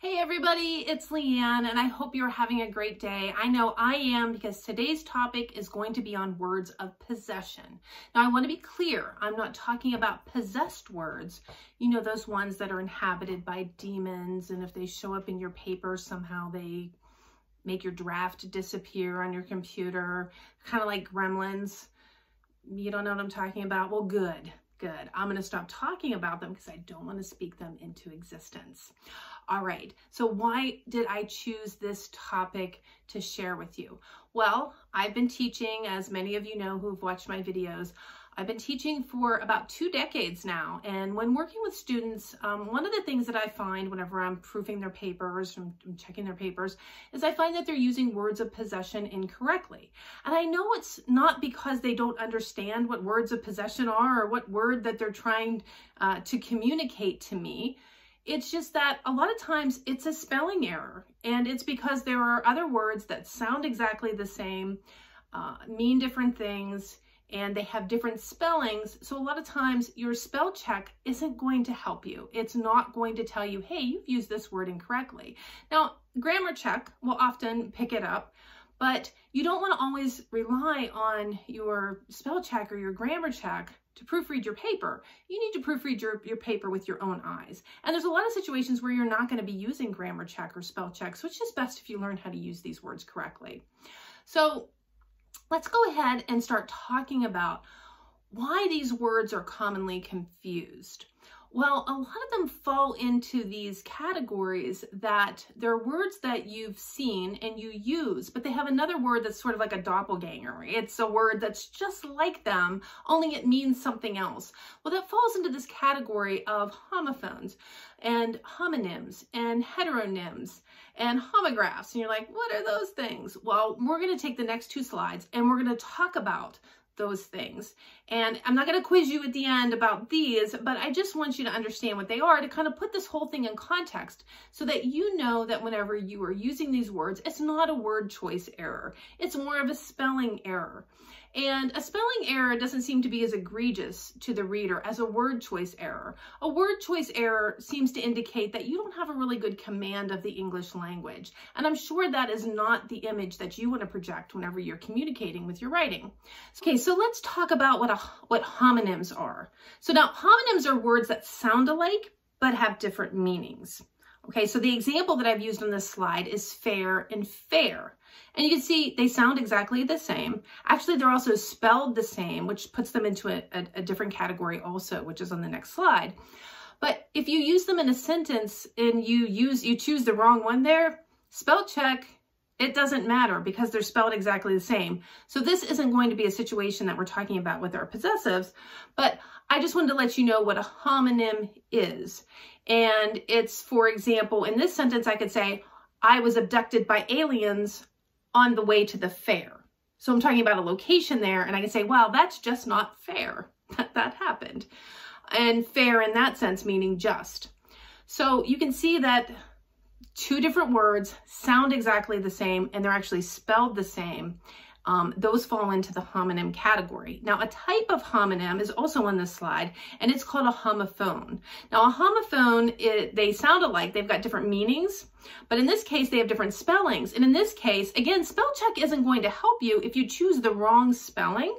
Hey everybody, it's Leanne and I hope you're having a great day. I know I am because today's topic is going to be on words of possession. Now I want to be clear, I'm not talking about possessed words. You know, those ones that are inhabited by demons, and if they show up in your paper somehow they make your draft disappear on your computer, kind of like gremlins. You don't know what I'm talking about? Well, good. I'm going to stop talking about them because I don't want to speak them into existence. All right, so why did I choose this topic to share with you? Well, I've been teaching, as many of you know who've watched my videos, I've been teaching for about 2 decades now. And when working with students, one of the things that I find whenever I'm proofing their papers, I'm checking their papers, is I find that they're using words of possession incorrectly. And I know it's not because they don't understand what words of possession are or what word that they're trying to communicate to me. It's just that a lot of times it's a spelling error, and it's because there are other words that sound exactly the same, mean different things, and they have different spellings. So a lot of times your spell check isn't going to help you. It's not going to tell you, hey, you've used this word incorrectly. Now, grammar check will often pick it up, but you don't want to always rely on your spell check or your grammar check to proofread your paper. You need to proofread your paper with your own eyes. And there's a lot of situations where you're not going to be using grammar check or spell check, so it's just best if you learn how to use these words correctly. So let's go ahead and start talking about why these words are commonly confused. Well, a lot of them fall into these categories that they're words that you've seen and you use, but they have another word that's sort of like a doppelganger. It's a word that's just like them, only it means something else. Well, that falls into this category of homophones and homonyms and heteronyms and homographs. And you're like, what are those things? Well, we're going to take the next 2 slides and we're going to talk about those things. And I'm not going to quiz you at the end about these, but I just want you to understand what they are to kind of put this whole thing in context so that you know that whenever you are using these words, it's not a word choice error. It's more of a spelling error. And a spelling error doesn't seem to be as egregious to the reader as a word choice error. A word choice error seems to indicate that you don't have a really good command of the English language. And I'm sure that is not the image that you want to project whenever you're communicating with your writing. Okay, so let's talk about what homonyms are. So now homonyms are words that sound alike but have different meanings. Okay, so the example that I've used on this slide is fair and fair. And you can see they sound exactly the same. Actually, they're also spelled the same, which puts them into a different category also, which is on the next slide. But if you use them in a sentence and you choose the wrong one there, spell check, it doesn't matter because they're spelled exactly the same. So this isn't going to be a situation that we're talking about with our possessives, but I just wanted to let you know what a homonym is. And it's, for example, in this sentence, I could say, I was abducted by aliens on the way to the fair. So I'm talking about a location there, and I can say, well, that's just not fair that happened. And fair in that sense, meaning just. So you can see that 2 different words sound exactly the same, and they're actually spelled the same. Those fall into the homonym category. Now, a type of homonym is also on this slide, and it's called a homophone. Now, a homophone, they sound alike. They've got different meanings, but in this case, they have different spellings. And in this case, again, spell check isn't going to help you if you choose the wrong spelling,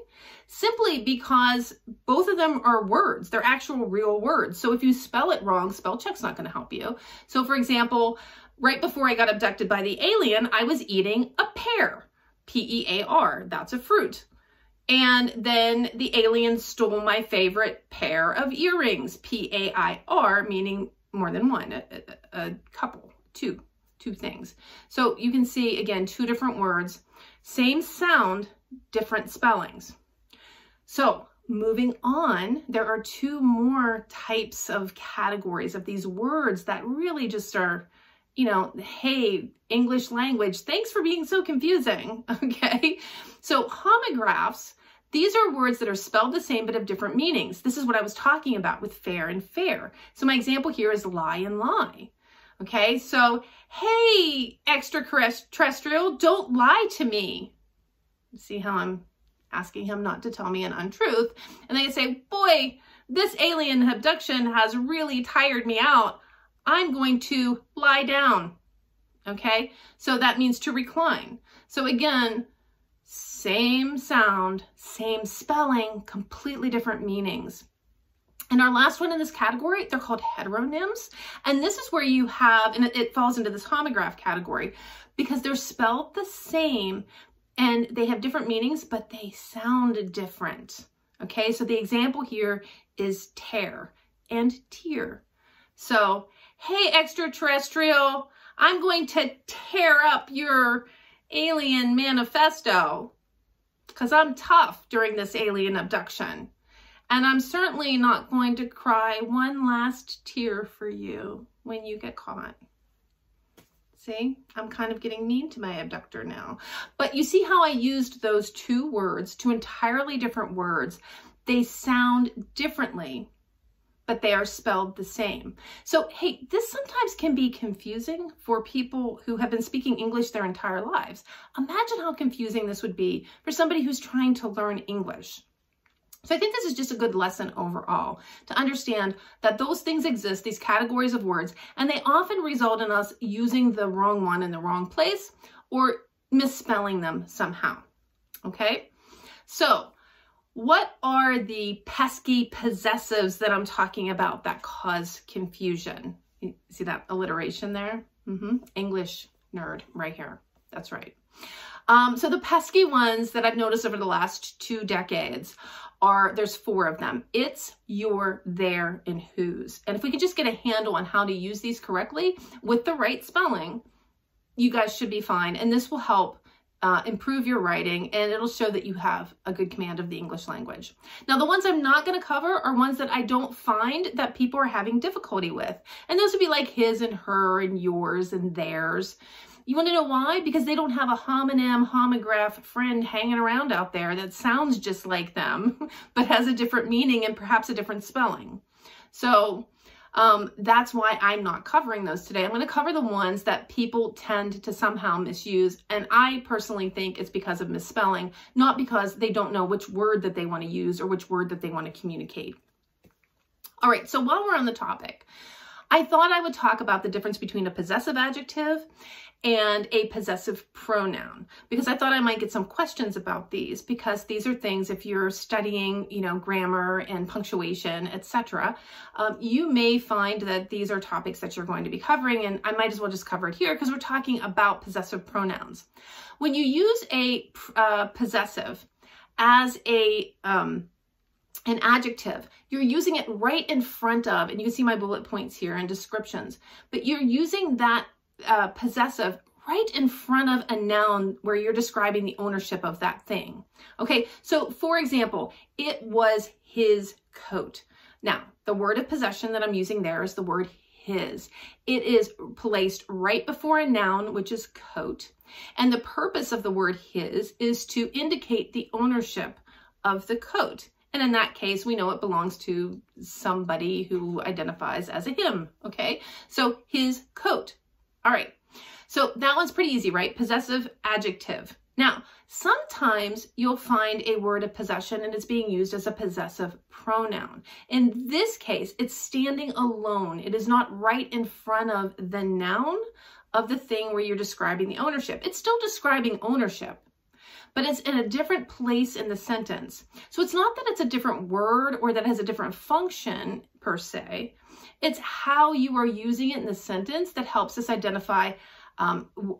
simply because both of them are words. They're actual real words. So if you spell it wrong, spell check's not going to help you. So for example, right before I got abducted by the alien, I was eating a pear. P-E-A-R, that's a fruit. And then the alien stole my favorite pair of earrings, P-A-I-R, meaning more than one, a couple, two things. So you can see, again, 2 different words, same sound, different spellings. So moving on, there are 2 more types of categories of these words that really just are, you know, hey, English language, thanks for being so confusing, okay? So homographs, these are words that are spelled the same but have different meanings. This is what I was talking about with fair and fair. So my example here is lie and lie, okay? So, hey, extraterrestrial, don't lie to me. See how I'm asking him not to tell me an untruth. And they say, boy, this alien abduction has really tired me out. I'm going to lie down. Okay, so that means to recline. So again, same sound, same spelling, completely different meanings. And our last one in this category, they're called heteronyms. And this is where you have, and it falls into this homograph category because they're spelled the same and they have different meanings, but they sound different. Okay, so the example here is tear and tear. So, hey, extraterrestrial, I'm going to tear up your alien manifesto because I'm tough during this alien abduction. And I'm certainly not going to cry one last tear for you when you get caught. See, I'm kind of getting mean to my abductor now. But you see how I used those two words, two entirely different words. They sound differently, but they are spelled the same. So, hey, this sometimes can be confusing for people who have been speaking English their entire lives. Imagine how confusing this would be for somebody who's trying to learn English. So I think this is just a good lesson overall to understand that those things exist, these categories of words, and they often result in us using the wrong one in the wrong place or misspelling them somehow. Okay? So what are the pesky possessives that I'm talking about that cause confusion? You see that alliteration there? English nerd right here. That's right. So the pesky ones that I've noticed over the last 2 decades are, there's 4 of them. It's, your, their, and whose. And if we could just get a handle on how to use these correctly with the right spelling, you guys should be fine. And this will help improve your writing, and it'll show that you have a good command of the English language. Now, the ones I'm not going to cover are ones that I don't find that people are having difficulty with. And those would be like his and her and yours and theirs. You want to know why? Because they don't have a homonym, homograph friend hanging around out there that sounds just like them, but has a different meaning and perhaps a different spelling. So that's why I'm not covering those today. I'm going to cover the ones that people tend to somehow misuse. And I personally think it's because of misspelling, not because they don't know which word that they want to use or which word that they want to communicate. All right, so while we're on the topic, I thought I would talk about the difference between a possessive adjective and a possessive pronoun, because I thought I might get some questions about these, because these are things, if you're studying, grammar and punctuation, etc., you may find that these are topics that you're going to be covering, and I might as well just cover it here because we're talking about possessive pronouns. When you use a possessive as an adjective, you're using it right in front of, and you can see my bullet points here and descriptions, but you're using that possessive right in front of a noun where you're describing the ownership of that thing. Okay, so for example, it was his coat. Now, the word of possession that I'm using there is the word his. It is placed right before a noun, which is coat. And the purpose of the word his is to indicate the ownership of the coat. And in that case, we know it belongs to somebody who identifies as a him. Okay, so his coat. All right, so that one's pretty easy, right? Possessive adjective. Now, sometimes you'll find a word of possession and it's being used as a possessive pronoun. In this case, it's standing alone. It is not right in front of the noun of the thing where you're describing the ownership. It's still describing ownership, but it's in a different place in the sentence. So it's not that it's a different word or that it has a different function per se. It's how you are using it in the sentence that helps us identify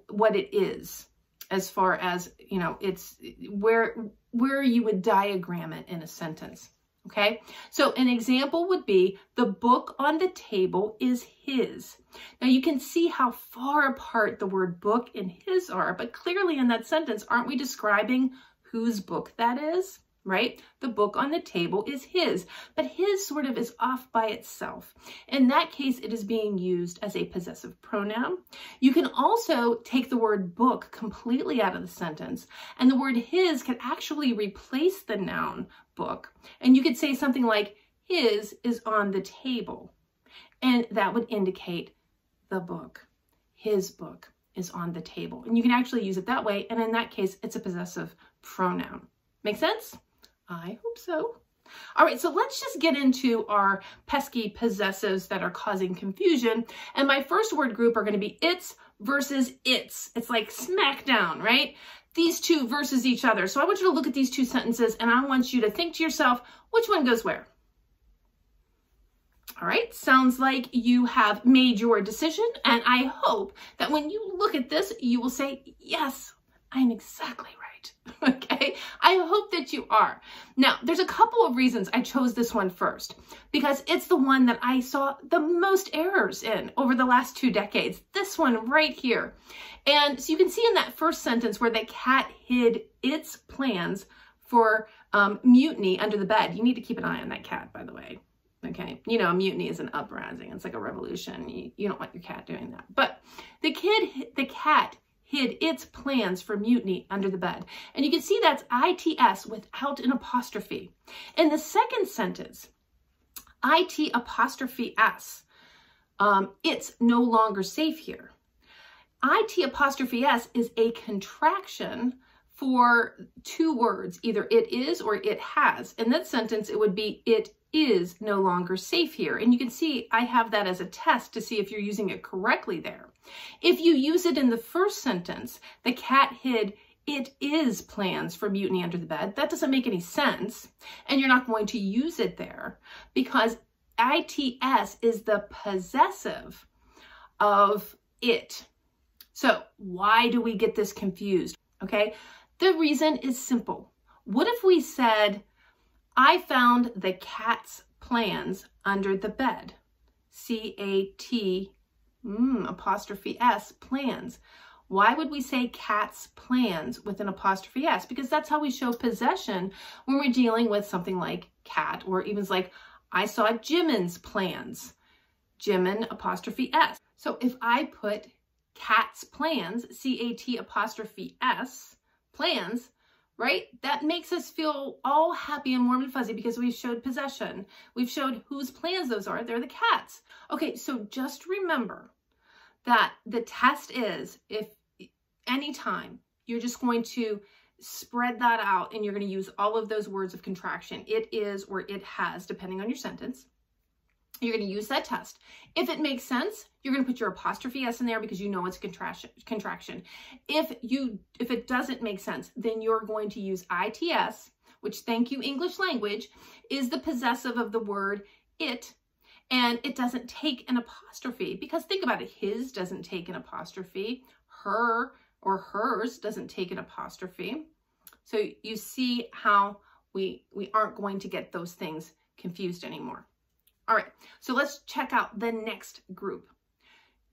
what it is, as far as, it's where you would diagram it in a sentence. Okay, so an example would be, the book on the table is his. Now you can see how far apart the word book and his are, but clearly in that sentence, aren't we describing whose book that is? Right? The book on the table is his, but his sort of is off by itself. In that case, it is being used as a possessive pronoun. You can also take the word book completely out of the sentence, and the word his can actually replace the noun book. And you could say something like, his is on the table, and that would indicate the book. His book is on the table. And you can actually use it that way, and in that case, it's a possessive pronoun. Make sense? I hope so. All right, so let's just get into our pesky possessives that are causing confusion. And my first word group are going to be its versus its. It's like smackdown, right? These two versus each other. So I want you to look at these two sentences and I want you to think to yourself, which one goes where? All right, sounds like you have made your decision, and I hope that when you look at this, you will say, yes, I'm exactly right. Okay, I hope that you are. Now, there's a couple of reasons I chose this one first, because it's the one that I saw the most errors in over the last 2 decades. This one right here. And so you can see in that first sentence where the cat hid its plans for mutiny under the bed. You need to keep an eye on that cat, by the way. Okay, you know, a mutiny is an uprising. It's like a revolution. You don't want your cat doing that. But the cat hid its plans for mutiny under the bed. And you can see that's ITS without an apostrophe. In the second sentence, IT apostrophe S, it's no longer safe here. IT apostrophe S is a contraction for 2 words, either it is or it has. In that sentence, it would be it is no longer safe here. And you can see I have that as a test to see if you're using it correctly there. If you use it in the first sentence, the cat hid it is plans for mutiny under the bed. That doesn't make any sense. And you're not going to use it there because ITS is the possessive of it. So why do we get this confused? Okay, the reason is simple. What if we said, I found the cat's plans under the bed. C-A-T apostrophe S, plans. Why would we say cat's plans with an apostrophe S? Because that's how we show possession when we're dealing with something like cat, or even like, I saw Jimin's plans. Jimin apostrophe S. So if I put cat's plans, C-A-T apostrophe S, plans, right? That makes us feel all happy and warm and fuzzy because we've showed possession. We've showed whose plans those are. They're the cat's. Okay, so just remember that the test is if anytime you're just going to spread that out and you're going to use all of those words of contraction, it is or it has, depending on your sentence. You're going to use that test. If it makes sense, you're going to put your apostrophe S in there because you know it's a contraction. If it doesn't make sense, then you're going to use ITS, which, thank you, English language, is the possessive of the word it, and it doesn't take an apostrophe because think about it, his doesn't take an apostrophe, her or hers doesn't take an apostrophe. So you see how we aren't going to get those things confused anymore. All right, so let's check out the next group.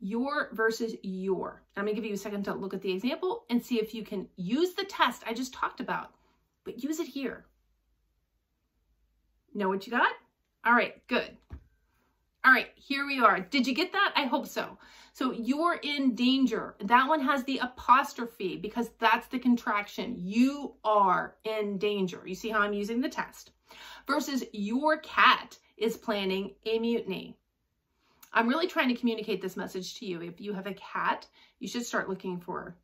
Your versus your. I'm gonna give you a second to look at the example and see if you can use the test I just talked about, but use it here. Know what you got? All right, good. All right, here we are. Did you get that? I hope so. So you're in danger. That one has the apostrophe because that's the contraction. You are in danger. You see how I'm using the test. Versus your cat is planning a mutiny. I'm really trying to communicate this message to you. If you have a cat, you should start looking for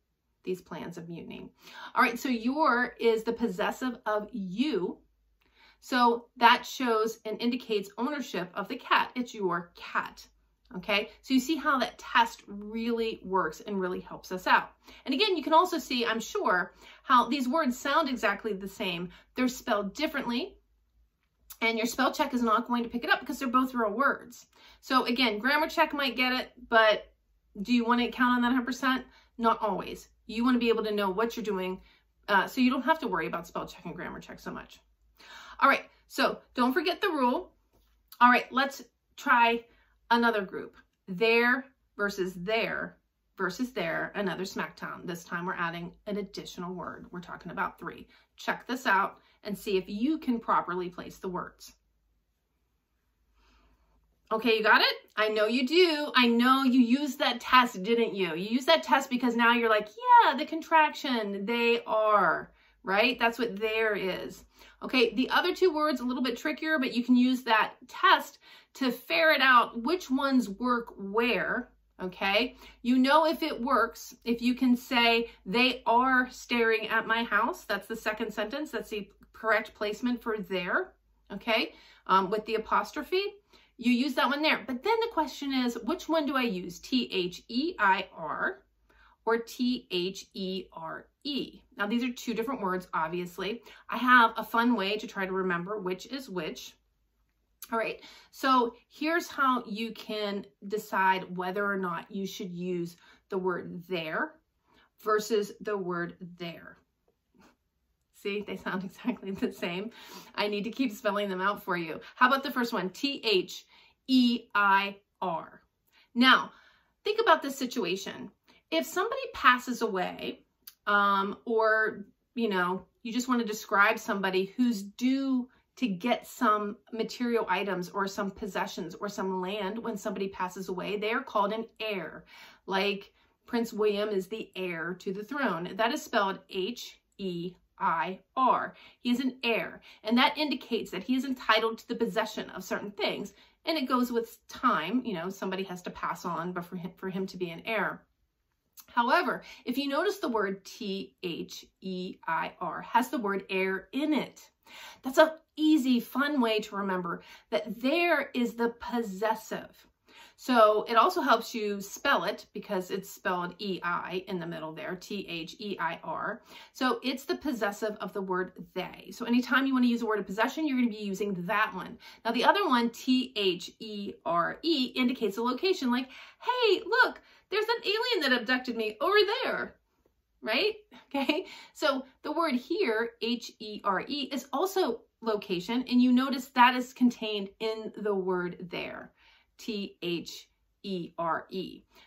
these plans of mutiny. All right, so your is the possessive of you. So that shows and indicates ownership of the cat. It's your cat. Okay, so you see how that test really works and really helps us out. And again, you can also see, I'm sure, how these words sound exactly the same. They're spelled differently. And your spell check is not going to pick it up because they're both real words. So again, grammar check might get it, but do you want to count on that 100%? Not always. You want to be able to know what you're doing so you don't have to worry about spell check and grammar check so much. All right, so don't forget the rule. All right, let's try another group. There versus there versus there, another smackdown. This time we're adding an additional word. We're talking about 3. Check this out and see if you can properly place the words. Okay, you got it? I know you do. I know you used that test, didn't you? You used that test because now you're like, yeah, the contraction, they are, right? That's what there is. Okay, the other 2 words, a little bit trickier, but you can use that test to ferret out which ones work where. Okay, you know if it works, if you can say, they are staring at my house. That's the second sentence. That's the correct placement for there. okay, with the apostrophe. You use that one there. But then the question is, which one do I use? T-H-E-I-R or T-H-E-R-E? Now, these are two different words, obviously. I have a fun way to try to remember which is which. All right, so here's how you can decide whether or not you should use the word there versus the word there. See, they sound exactly the same. I need to keep spelling them out for you. How about the first one? T-H-E-I-R. Now, think about this situation. If somebody passes away, or, you know, you just want to describe somebody who's due to get some material items or some possessions or some land when somebody passes away, they are called an heir. Like Prince William is the heir to the throne. That is spelled H-E-I-R. He is an heir, and that indicates that he is entitled to the possession of certain things. And it goes with time, you know, somebody has to pass on but for him to be an heir. However, if you notice the word T-H-E-I-R has the word heir in it, that's an easy, fun way to remember that there is the possessive. So it also helps you spell it because it's spelled E-I in the middle there, T-H-E-I-R. So it's the possessive of the word they. So anytime you want to use the word of possession, you're going to be using that one. Now the other one, T-H-E-R-E, indicates a location like, hey, look, there's an alien that abducted me over there. Right? Okay. So the word here, H-E-R-E, is also location. And you notice that is contained in the word there, T-H-E-R-E.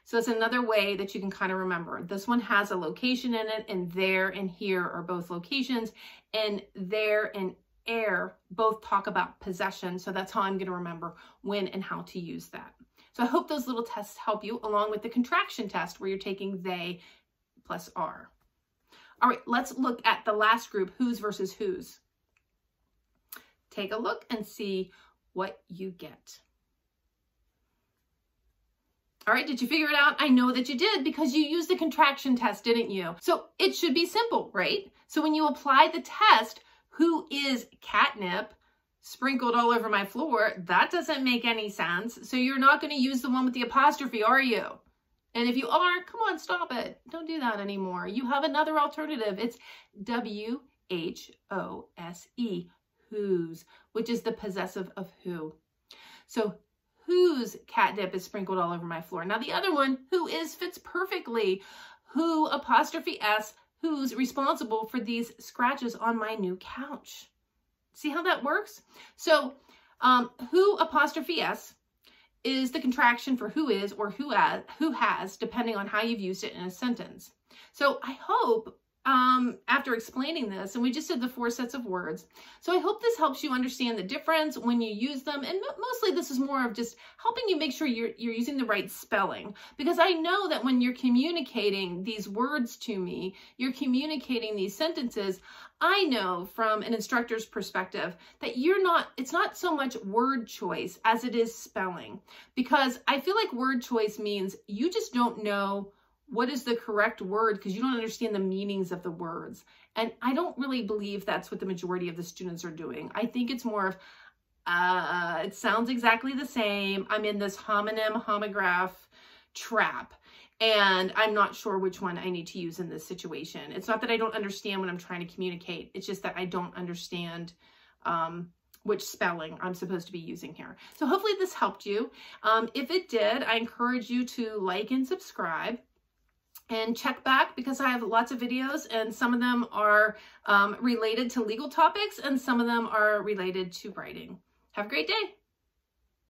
So it's another way that you can kind of remember. This one has a location in it, and there and here are both locations, and there and heir both talk about possession. So that's how I'm going to remember when and how to use that. So I hope those little tests help you, along with the contraction test where you're taking they plus are. All right, let's look at the last group, whose versus whose. Take a look and see what you get. All right, did you figure it out? I know that you did because you used the contraction test, didn't you? So it should be simple, right? So when you apply the test, who is catnip sprinkled all over my floor, that doesn't make any sense. So you're not going to use the one with the apostrophe, are you? And if you are, come on, stop it. Don't do that anymore. You have another alternative. It's W-H-O-S-E, whose, which is the possessive of who. So whose catnip is sprinkled all over my floor. Now the other one, who is, fits perfectly. Who apostrophe S, who's responsible for these scratches on my new couch. See how that works? So who apostrophe S is the contraction for who is or who has, depending on how you've used it in a sentence. So I hope after explaining this, and we just did the 4 sets of words, so I hope this helps you understand the difference when you use them. And mostly this is more of just helping you make sure you're using the right spelling, because I know that when you're communicating these words to me, you're communicating these sentences. I know from an instructor's perspective that it's not so much word choice as it is spelling, because I feel like word choice means you just don't know what is the correct word because you don't understand the meanings of the words. And I don't really believe that's what the majority of the students are doing. I think it's more of, it sounds exactly the same. I'm in this homonym, homograph trap, and I'm not sure which one I need to use in this situation. It's not that I don't understand what I'm trying to communicate. It's just that I don't understand which spelling I'm supposed to be using here. So hopefully this helped you. If it did, I encourage you to like and subscribe. And check back because I have lots of videos, and some of them are related to legal topics and some of them are related to writing. Have a great day.